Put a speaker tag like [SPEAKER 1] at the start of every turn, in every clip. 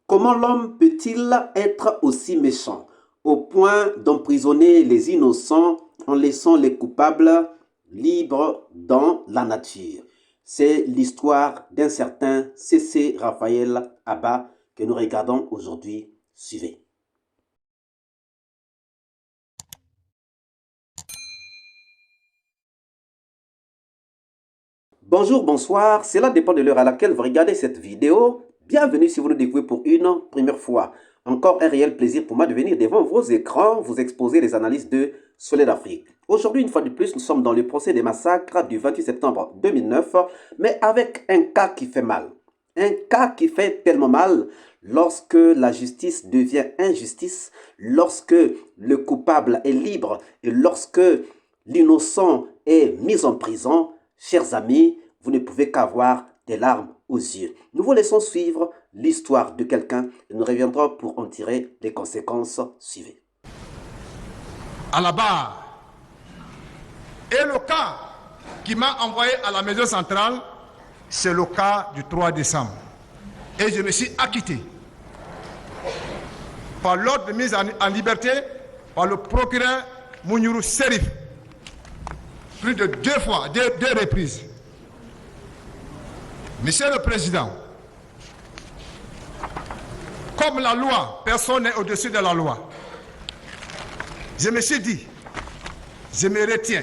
[SPEAKER 1] Comment l'homme peut-il être aussi méchant au point d'emprisonner les innocents en laissant les coupables libres dans la nature? C'est l'histoire d'un certain C.C. Raphaël Abba que nous regardons aujourd'hui. Suivez. Bonjour, bonsoir, cela dépend de l'heure à laquelle vous regardez cette vidéo. Bienvenue si vous nous découvrez pour une première fois. Encore un réel plaisir pour moi de venir devant vos écrans vous exposer les analyses de Soleil d'Afrique. Aujourd'hui, une fois de plus, nous sommes dans le procès des massacres du 28 septembre 2009, mais avec un cas qui fait mal. Un cas qui fait tellement mal lorsque la justice devient injustice, lorsque le coupable est libre et lorsque l'innocent est mis en prison. Chers amis, vous ne pouvez qu'avoir des larmes aux yeux. Nous vous laissons suivre l'histoire de quelqu'un et nous reviendrons pour en tirer les conséquences. Suivez.
[SPEAKER 2] À la barre. Et le cas qui m'a envoyé à la maison centrale, c'est le cas du 3 décembre. Et je me suis acquitté par l'ordre de mise en liberté par le procureur Mounirou Serif. Plus de 2 fois, deux reprises. Monsieur le Président, comme la loi, personne n'est au-dessus de la loi. Je me suis dit, je me retiens.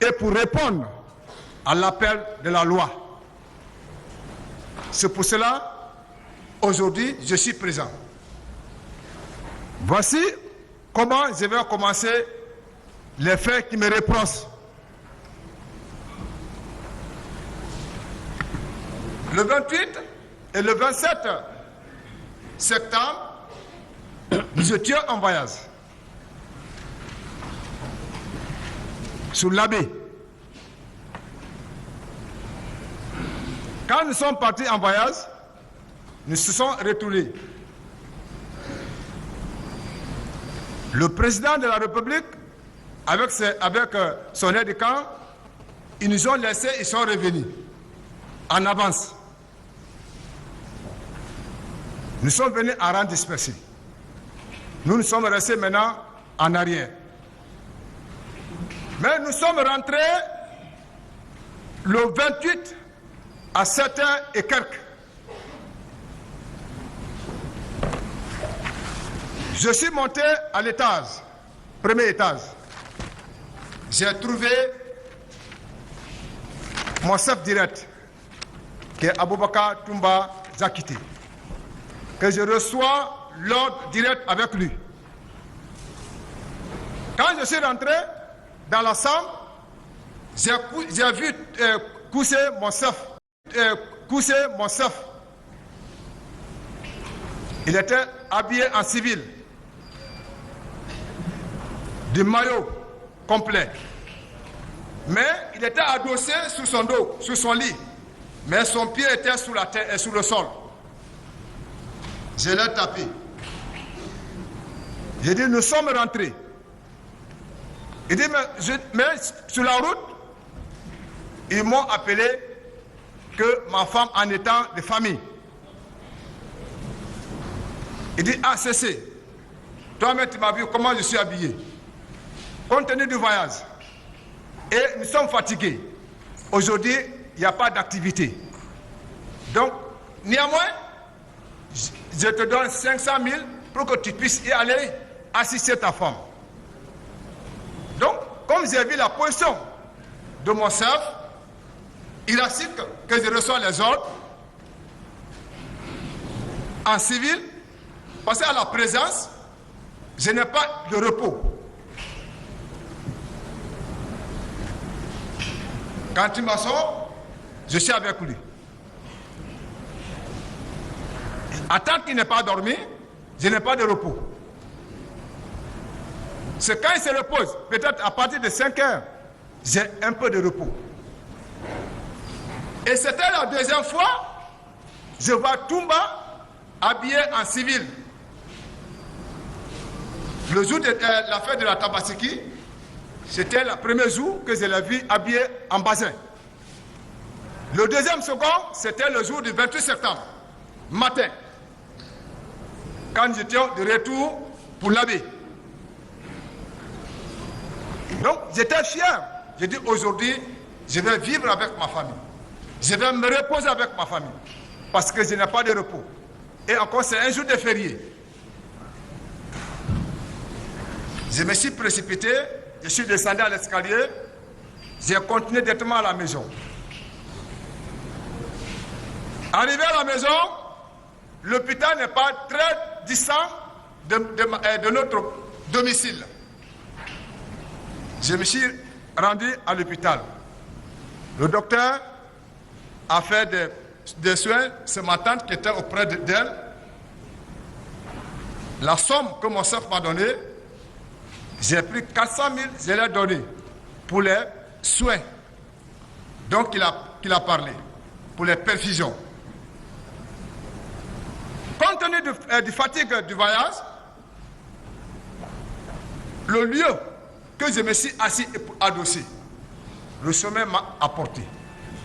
[SPEAKER 2] Et pour répondre à l'appel de la loi, c'est pour cela, aujourd'hui, je suis présent. Voici comment je vais commencer les faits qui me reprochent. Le 28 et le 27 septembre, nous étions en voyage sur l'abbé. Quand nous sommes partis en voyage, nous se sommes retournés. Le président de la République, avec son aide de camp, ils nous ont laissés, ils sont revenus en avance. Nous sommes venus en rang dispersé. Nous sommes restés maintenant en arrière. Mais nous sommes rentrés le 28 à 7h et quelques. Je suis monté à l'étage, premier étage. J'ai trouvé mon chef direct, qui est Aboubakar Toumba Zakiti, que je reçois l'ordre direct avec lui. Quand je suis rentré dans la chambre, j'ai vu coucher mon chef. Il était habillé en civil, du maillot complet. Mais il était adossé sur son dos, sur son lit. Mais son pied était sur la terre et sur le sol. Je l'ai tapé. J'ai dit, nous sommes rentrés. Il dit, mais sur la route, ils m'ont appelé que ma femme en étant de famille. Il dit, ah, c'est. Toi-même, tu m'as vu comment je suis habillé. Compte tenu du voyage. Et nous sommes fatigués. Aujourd'hui, il n'y a pas d'activité. Donc, néanmoins, je te donne 500 000 pour que tu puisses y aller assister ta femme. Donc, comme j'ai vu la position de mon chef, il assiste que je reçois les ordres en civil, parce qu'à la présence, je n'ai pas de repos. Quand il m'assoit, je suis avec lui. À tant qu'il n'est pas dormi, je n'ai pas de repos. C'est quand il se repose, peut-être à partir de 5 heures, j'ai un peu de repos. Et c'était la deuxième fois, je vois Toumba habillé en civil. Le jour de la fête de la Tabassiki, c'était le premier jour que je l'ai vu habillé en bazin. Le deuxième second, c'était le jour du 28 septembre. matin, quand j'étais de retour pour l'abbé. Donc j'étais fier. J'ai dit aujourd'hui, je vais vivre avec ma famille. Je vais me reposer avec ma famille. Parce que je n'ai pas de repos. Et encore, c'est un jour de férié. Je me suis précipité, je suis descendu à l'escalier, j'ai continué directement à la maison. Arrivé à la maison, l'hôpital n'est pas très distant de notre domicile. Je me suis rendu à l'hôpital. Le docteur a fait des soins sur ma tante qui était auprès d'elle. La somme que mon chef m'a donnée, j'ai pris 400 000, je l'ai donné pour les soins. Donc il a parlé, pour les perfusions. Compte tenu du fatigue du voyage, le lieu que je me suis assis et adossé, le sommeil m'a apporté.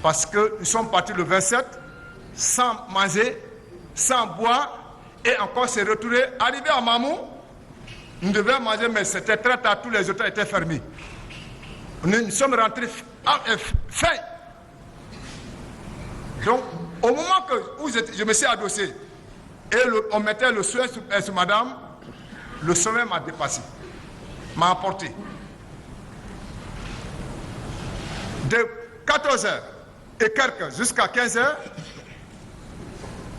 [SPEAKER 2] Parce que nous sommes partis le 27, sans manger, sans boire, et encore se retrouver. Arrivé à Mamou, nous devions manger, mais c'était très tard, tous les hôtels étaient fermés. Nous sommes rentrés faim. Donc, au moment où je me suis adossé, et on mettait le soin sur madame, le sommeil m'a dépassé, m'a apporté. De 14h et quelques jusqu'à 15h,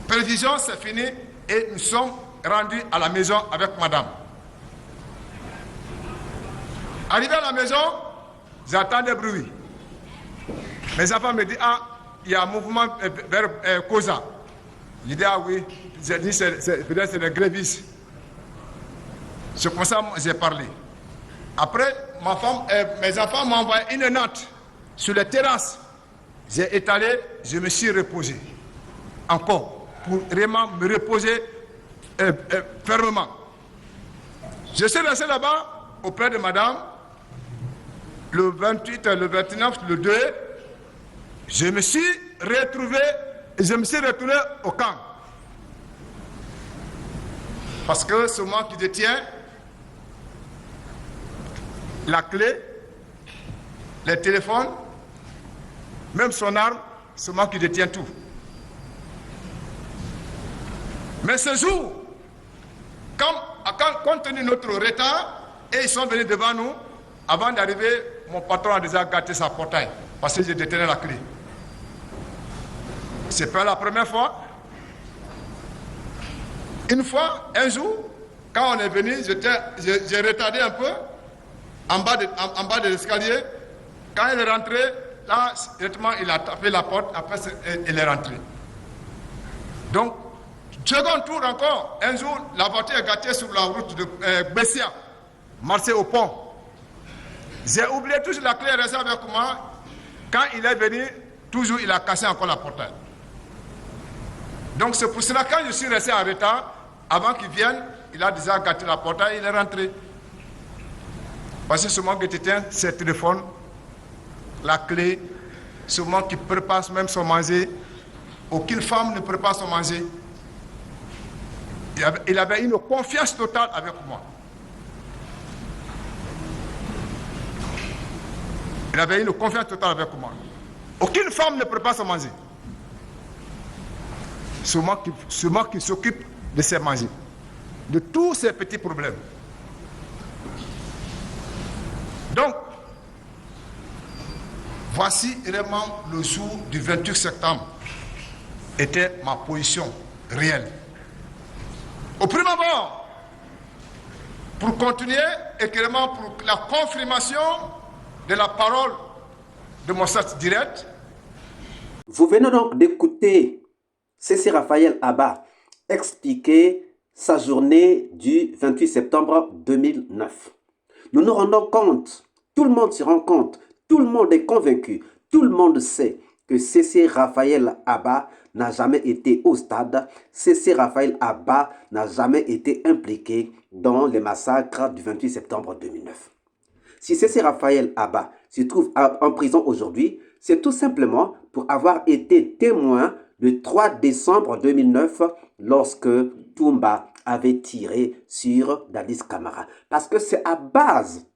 [SPEAKER 2] prévision, c'est fini et nous sommes rendus à la maison avec madame. Arrivé à la maison, j'entends des bruits. Mes enfants me disent, ah, il y a un mouvement vers Koza. Je dis, ah oui, j'ai dit, peut-être c'est des grévistes. C'est comme ça que j'ai parlé. Après, mes enfants m'ont envoyé une note sur les terrasses. J'ai étalé, je me suis reposé. Encore, pour vraiment me reposer fermement. Je suis resté là-bas, auprès de madame, le 28, le 29, le 2, je me suis retrouvé au camp. Parce que c'est moi qui détiens la clé, les téléphones, même son arme, c'est moi qui détiens tout. Mais ce jour, compte tenu de notre retard, et ils sont venus devant nous, avant d'arriver, mon patron a déjà gâté sa portail, parce que je détenais la clé. C'est pas la première fois. Une fois, un jour, quand on est venu, j'ai retardé un peu, en bas de l'escalier. Quand il est rentré, là, directement, il a tapé la porte, après, il est rentré. Donc, second tour encore, un jour, la voiture est gâtée sur la route de Bessia, Marseille au pont. J'ai oublié toujours la clé restée avec moi. Quand il est venu, toujours, il a cassé encore la portail. Donc, c'est pour cela, quand je suis resté en retard, avant qu'il vienne, il a déjà gâté la portail, il est rentré. Parce que c'est moi qui détiens ses téléphones, la clé, c'est moi qui prépare même son manger. Aucune femme ne prépare son manger. Il avait une confiance totale avec moi. Il avait une confiance totale avec moi. Aucune femme ne prépare son manger. C'est moi qui s'occupe de ses manger, de tous ces petits problèmes. Donc, voici vraiment le jour du 28 septembre, était ma position réelle. Au premier abord, pour continuer, et clairement pour la confirmation de la parole de mon chef direct.
[SPEAKER 1] Vous venez donc d'écouter C.C. Raphaël Abba expliquer sa journée du 28 septembre 2009. Nous nous rendons compte, tout le monde se rend compte, tout le monde est convaincu, tout le monde sait que C.C. Raphaël Abba n'a jamais été au stade, C.C. Raphaël Abba n'a jamais été impliqué dans les massacres du 28 septembre 2009. Si C.C. Raphaël Abba se trouve en prison aujourd'hui, c'est tout simplement pour avoir été témoin le 3 décembre 2009 lorsque Toumba avait tiré sur Dadis Camara. Parce que c'est à base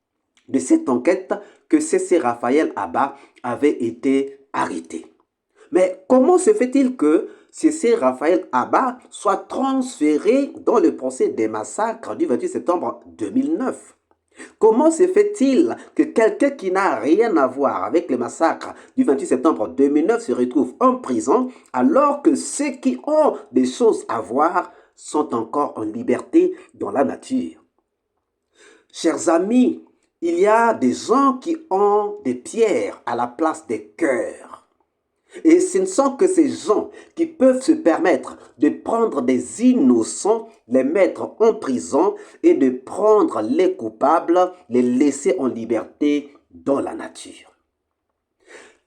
[SPEAKER 1] de cette enquête que C.C. Raphaël Abba avait été arrêté. Mais comment se fait-il que C.C. Raphaël Abba soit transféré dans le procès des massacres du 28 septembre 2009? Comment se fait-il que quelqu'un qui n'a rien à voir avec le massacre du 28 septembre 2009 se retrouve en prison alors que ceux qui ont des choses à voir sont encore en liberté dans la nature? Chers amis, il y a des gens qui ont des pierres à la place des cœurs. Et ce ne sont que ces gens qui peuvent se permettre de prendre des innocents, les mettre en prison et de prendre les coupables, les laisser en liberté dans la nature.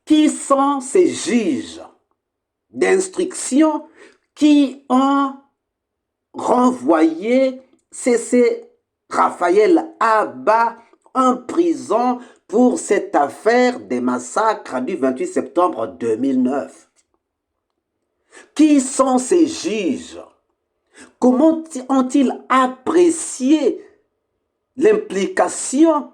[SPEAKER 1] Qui sont ces juges d'instruction qui ont renvoyé C.C. Raphaël Abba en prison pour cette affaire des massacres du 28 septembre 2009? Qui sont ces juges? Comment ont-ils apprécié l'implication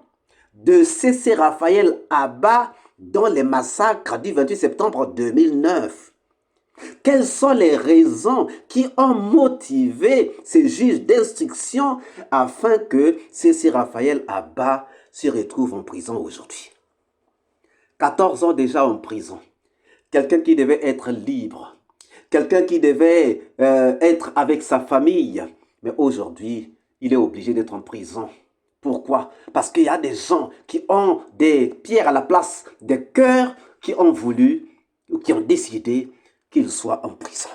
[SPEAKER 1] de C.C. Raphaël Abba dans les massacres du 28 septembre 2009? Quelles sont les raisons qui ont motivé ces juges d'instruction afin que C.C. Raphaël Abba se retrouve en prison aujourd'hui? 14 ans déjà en prison. Quelqu'un qui devait être libre. Quelqu'un qui devait être avec sa famille. Mais aujourd'hui, il est obligé d'être en prison. Pourquoi? Parce qu'il y a des gens qui ont des pierres à la place des cœurs qui ont voulu ou qui ont décidé qu'il soit en prison.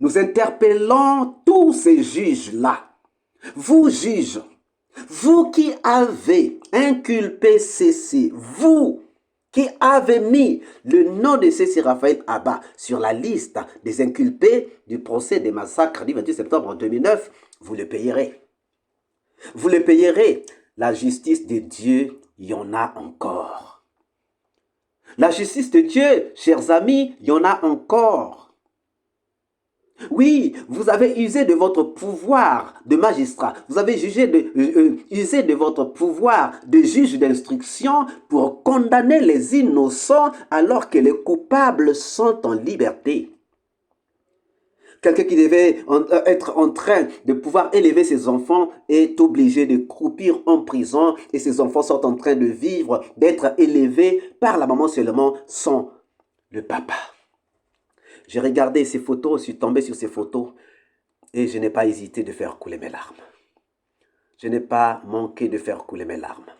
[SPEAKER 1] Nous interpellons tous ces juges-là. Vous juges, vous qui avez inculpé C.C., vous qui avez mis le nom de C.C. Raphaël Abba sur la liste des inculpés du procès des massacres du 28 septembre 2009, vous le payerez. Vous le payerez. La justice de Dieu, il y en a encore. La justice de Dieu, chers amis, il y en a encore. Oui, vous avez usé de votre pouvoir de magistrat. Vous avez usé de votre pouvoir de juge d'instruction pour condamner les innocents alors que les coupables sont en liberté. Quelqu'un qui devait être en train de pouvoir élever ses enfants est obligé de croupir en prison et ses enfants sont en train de vivre, d'être élevés par la maman seulement sans le papa. J'ai regardé ces photos, je suis tombé sur ces photos et je n'ai pas hésité de faire couler mes larmes. Je n'ai pas manqué de faire couler mes larmes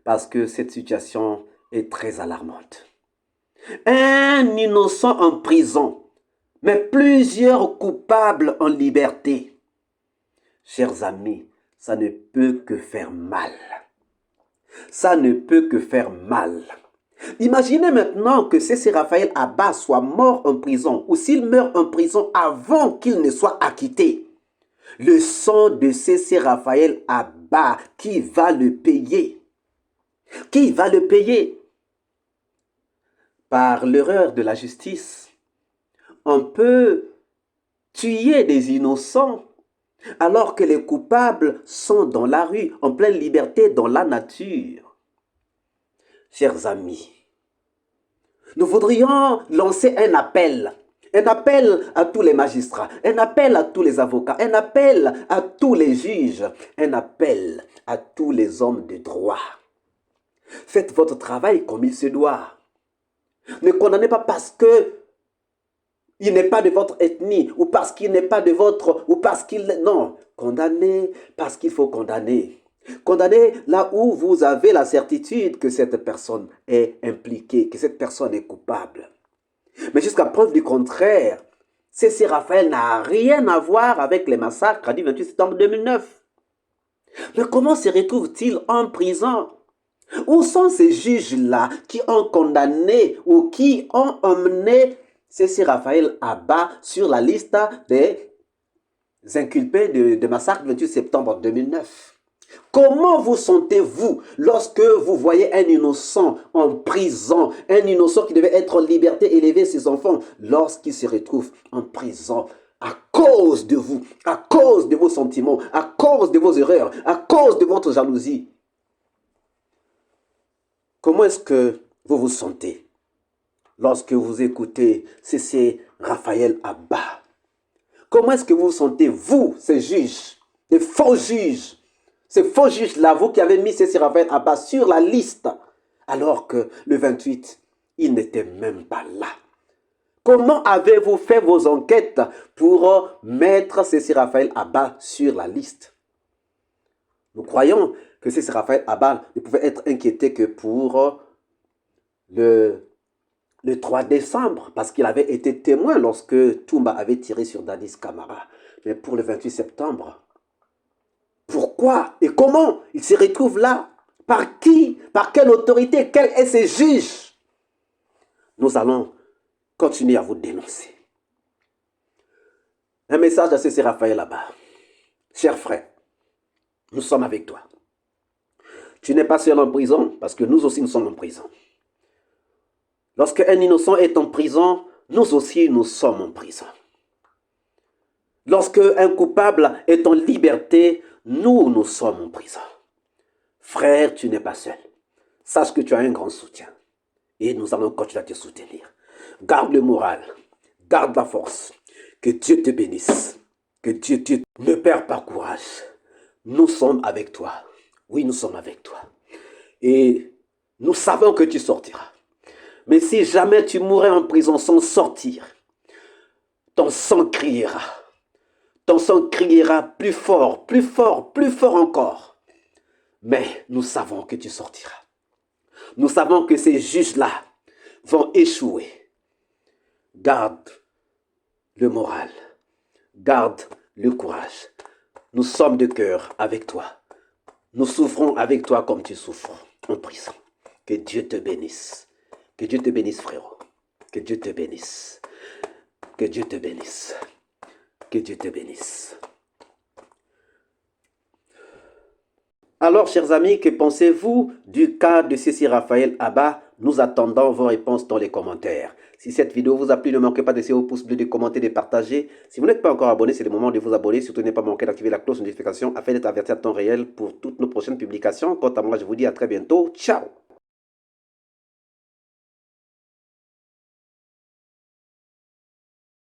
[SPEAKER 1] parce que cette situation est très alarmante. Un innocent en prison, mais plusieurs coupables en liberté. Chers amis, ça ne peut que faire mal. Ça ne peut que faire mal. Imaginez maintenant que C.C. Raphaël Abba soit mort en prison ou s'il meurt en prison avant qu'il ne soit acquitté. Le sang de C.C. Raphaël Abba, qui va le payer? Qui va le payer? Par l'erreur de la justice. On peut tuer des innocents alors que les coupables sont dans la rue, en pleine liberté, dans la nature. Chers amis, nous voudrions lancer un appel à tous les magistrats, un appel à tous les avocats, un appel à tous les juges, un appel à tous les hommes de droit. Faites votre travail comme il se doit. Ne condamnez pas parce que il n'est pas de votre ethnie, ou parce qu'il n'est pas de votre, ou parce qu'il... Non, condamnez parce qu'il faut condamner. Condamnez là où vous avez la certitude que cette personne est impliquée, que cette personne est coupable. Mais jusqu'à preuve du contraire, C.C. Raphaël n'a rien à voir avec les massacres du 28 septembre 2009. Mais comment se retrouve-t-il en prison? Où sont ces juges-là qui ont condamné ou qui ont emmené C.C. Raphaël Abba sur la liste des inculpés de massacre du 28 septembre 2009? Comment vous sentez-vous lorsque vous voyez un innocent en prison, un innocent qui devait être en liberté, élever ses enfants, lorsqu'il se retrouve en prison à cause de vous, à cause de vos sentiments, à cause de vos erreurs, à cause de votre jalousie? Comment est-ce que vous vous sentez lorsque vous écoutez C.C. Raphaël Abba? Comment est-ce que vous vous sentez, vous, ces juges, les faux juges? Ces faux juges-là, vous qui avez mis C.C. Raphaël Abba sur la liste, alors que le 28, il n'était même pas là. Comment avez-vous fait vos enquêtes pour mettre C.C. Raphaël Abba sur la liste? Nous croyons que C.C. Raphaël Abba ne pouvait être inquiété que pour le 3 décembre, parce qu'il avait été témoin lorsque Toumba avait tiré sur Dadis Camara. Mais pour le 28 septembre, pourquoi et comment il se retrouve là? Par qui? Par quelle autorité? Quel est ce juge? Nous allons continuer à vous dénoncer. Un message à C.C. Raphaël là-bas. Cher frère, nous sommes avec toi. Tu n'es pas seul en prison, parce que nous aussi nous sommes en prison. Lorsque un innocent est en prison, nous aussi nous sommes en prison. Lorsque un coupable est en liberté, nous sommes en prison. Frère, tu n'es pas seul. Sache que tu as un grand soutien. Et nous allons continuer à te soutenir. Garde le moral. Garde la force. Que Dieu te bénisse. Que Dieu te... Ne perds pas courage. Nous sommes avec toi. Oui, nous sommes avec toi. Et nous savons que tu sortiras. Mais si jamais tu mourrais en prison sans sortir, ton sang criera. Ton sang criera plus fort, plus fort, plus fort encore. Mais nous savons que tu sortiras. Nous savons que ces juges-là vont échouer. Garde le moral. Garde le courage. Nous sommes de cœur avec toi. Nous souffrons avec toi comme tu souffres en prison. Que Dieu te bénisse. Que Dieu te bénisse, frérot. Que Dieu te bénisse. Que Dieu te bénisse. Que Dieu te bénisse. Alors, chers amis, que pensez-vous du cas de C.C. Raphaël Abba? Nous attendons vos réponses dans les commentaires. Si cette vidéo vous a plu, ne manquez pas de laisser au pouce bleu, de commenter, de partager. Si vous n'êtes pas encore abonné, c'est le moment de vous abonner. Surtout, ne pas manquer d'activer la cloche de notification afin d'être averti à temps réel pour toutes nos prochaines publications. Quant à moi, je vous dis à très bientôt. Ciao!